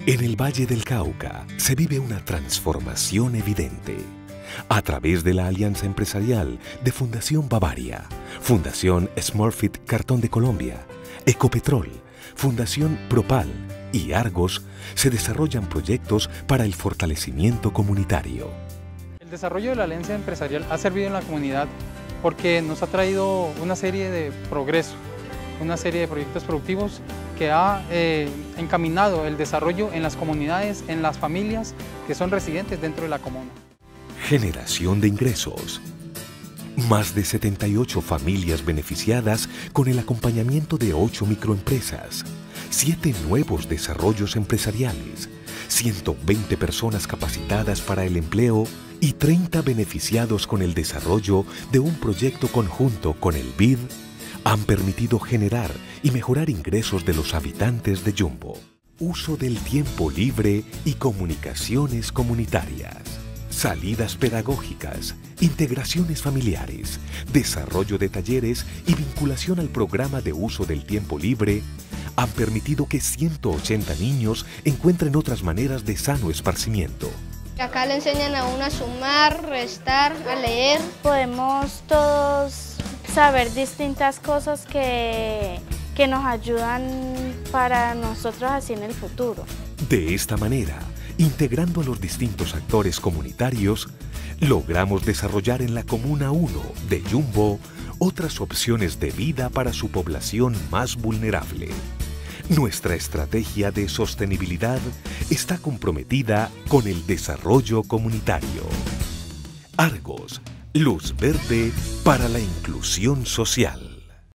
En el Valle del Cauca se vive una transformación evidente. A través de la alianza empresarial de Fundación Bavaria, Fundación Smurfit Cartón de Colombia, Ecopetrol, Fundación Propal y Argos, se desarrollan proyectos para el fortalecimiento comunitario. El desarrollo de la alianza empresarial ha servido en la comunidad porque nos ha traído una serie de progreso, una serie de proyectos productivos que ha encaminado el desarrollo en las comunidades, en las familias que son residentes dentro de la comuna. Generación de ingresos. Más de 78 familias beneficiadas con el acompañamiento de 8 microempresas, 7 nuevos desarrollos empresariales, 120 personas capacitadas para el empleo y 30 beneficiados con el desarrollo de un proyecto conjunto con el BID, han permitido generar y mejorar ingresos de los habitantes de Yumbo. Uso del tiempo libre y comunicaciones comunitarias. Salidas pedagógicas, integraciones familiares, desarrollo de talleres y vinculación al programa de uso del tiempo libre han permitido que 180 niños encuentren otras maneras de sano esparcimiento. Acá le enseñan a uno a sumar, restar, a leer. Podemos todos saber distintas cosas que nos ayudan para nosotros así en el futuro. De esta manera, integrando a los distintos actores comunitarios, logramos desarrollar en la Comuna 1 de Yumbo otras opciones de vida para su población más vulnerable. Nuestra estrategia de sostenibilidad está comprometida con el desarrollo comunitario. Argos, luz verde para la inclusión social.